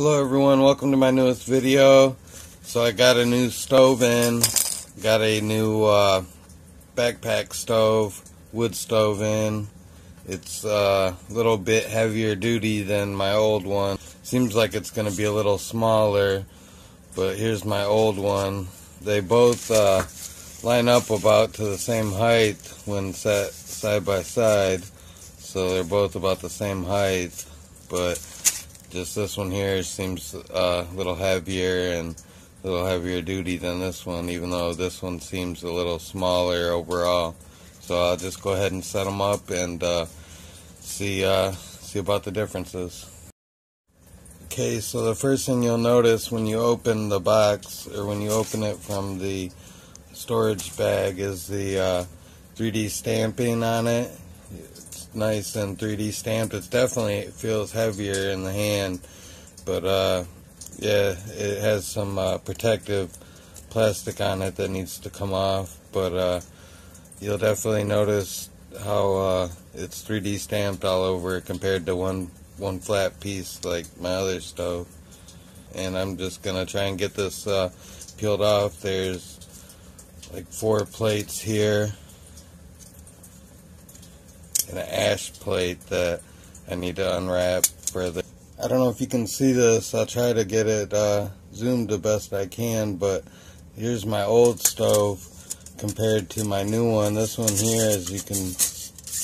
Hello everyone, welcome to my newest video. So I got a new stove in, got a new backpack stove, wood stove in. It's a little bit heavier duty than my old one. Seems like it's going to be a little smaller, but here's my old one. They both line up about to the same height when set side by side, so they're both about the same height, but just this one here seems a little heavier and a little heavier duty than this one, even though this one seems a little smaller overall. So I'll just go ahead and set them up and see about the differences. Okay, so the first thing you'll notice when you open the box, or when you open it from the storage bag, is the 3D stamping on it. It's nice and 3D stamped. It feels heavier in the hand, but yeah, it has some protective plastic on it that needs to come off, but you'll definitely notice how it's 3D stamped all over it compared to one flat piece like my other stove. And I'm just gonna try and get this peeled off. There's like 4 plates here and an ash plate that I need to unwrap further. I don't know if you can see this. I'll try to get it zoomed the best I can, but here's my old stove compared to my new one. This one here, as you can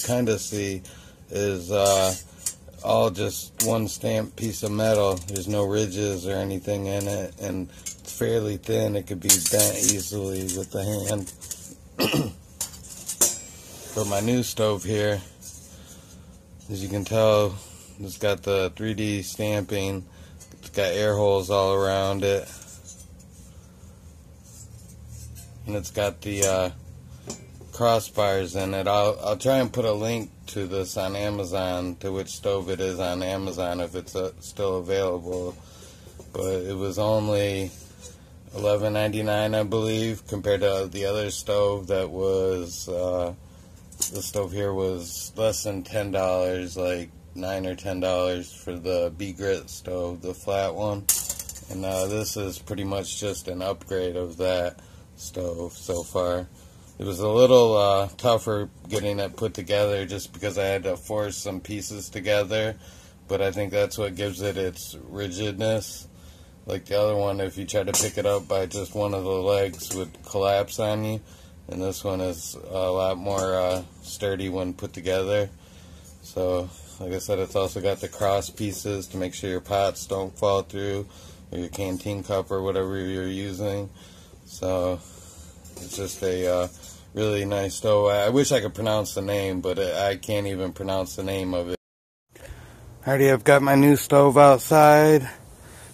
kind of see, is all just one stamped piece of metal. There's no ridges or anything in it, and it's fairly thin. It could be bent easily with the hand. But my new stove here, as you can tell, it's got the 3D stamping. It's got air holes all around it, and it's got the crossbars in it. I'll try and put a link to this on Amazon, to which stove it is on Amazon, if it's still available. But it was only $11.99, I believe, compared to the other stove that was the stove here was less than $10, like $9 or $10 for the B-grit stove, the flat one. And this is pretty much just an upgrade of that stove so far. It was a little tougher getting it put together just because I had to force some pieces together, but I think that's what gives it its rigidness. Like the other one, if you try to pick it up by just one of the legs, would collapse on you, and this one is a lot more sturdy when put together. So, like I said, it's also got the cross pieces to make sure your pots don't fall through, or your canteen cup or whatever you're using. So it's just a really nice stove. I wish I could pronounce the name, but I can't even pronounce the name of it. Alrighty, I've got my new stove outside.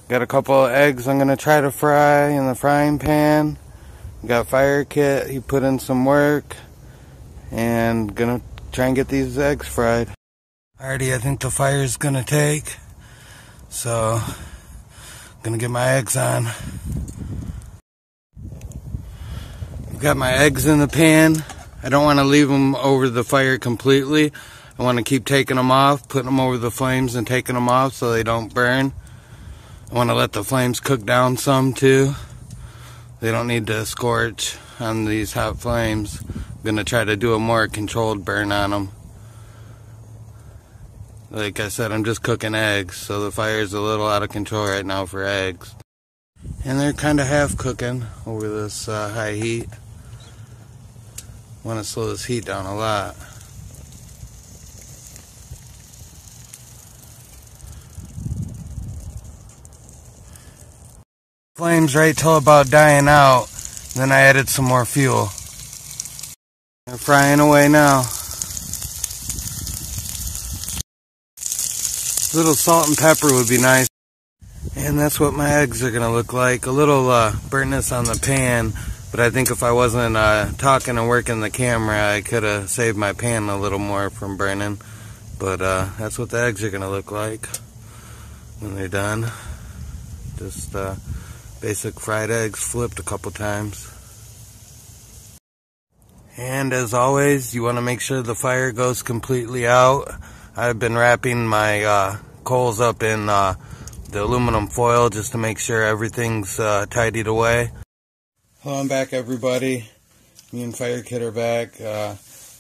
Got a couple of eggs I'm going to try to fry in the frying pan. Got fire kit, he put in some work, and gonna try and get these eggs fried. Alrighty, I think the fire's gonna take, so gonna get my eggs on. Got my eggs in the pan. I don't want to leave them over the fire completely. I want to keep taking them off, putting them over the flames and taking them off so they don't burn. I want to let the flames cook down some too. They don't need to scorch on these hot flames. I'm going to try to do a more controlled burn on them. Like I said, I'm just cooking eggs, so the fire's a little out of control right now for eggs. And they're kind of half cooking over this high heat. Want to slow this heat down a lot. Flames right till about dying out. Then I added some more fuel. They're frying away now. A little salt and pepper would be nice. And that's what my eggs are going to look like. A little burntness on the pan, but I think if I wasn't talking and working the camera, I could have saved my pan a little more from burning. But that's what the eggs are going to look like when they're done. Just basic fried eggs flipped a couple times. And as always, you want to make sure the fire goes completely out. I've been wrapping my coals up in the aluminum foil just to make sure everything's tidied away. Hello, I'm back, everybody. Me and Fire Kid are back,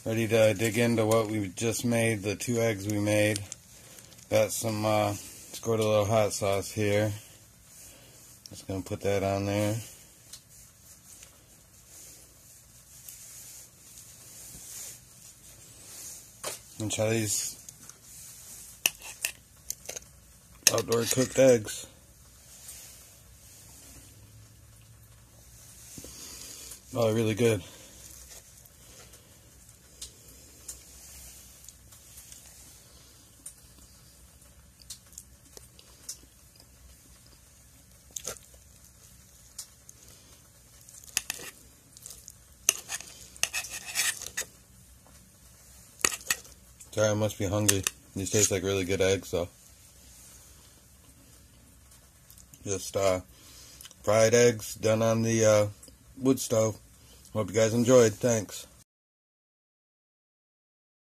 ready to dig into what we just made, the 2 eggs we made. Got some, scored a little hot sauce here. Just gonna put that on there. And try these outdoor cooked eggs. Oh, they're really good. Sorry, I must be hungry. These taste like really good eggs, though. Just fried eggs done on the wood stove. Hope you guys enjoyed. Thanks.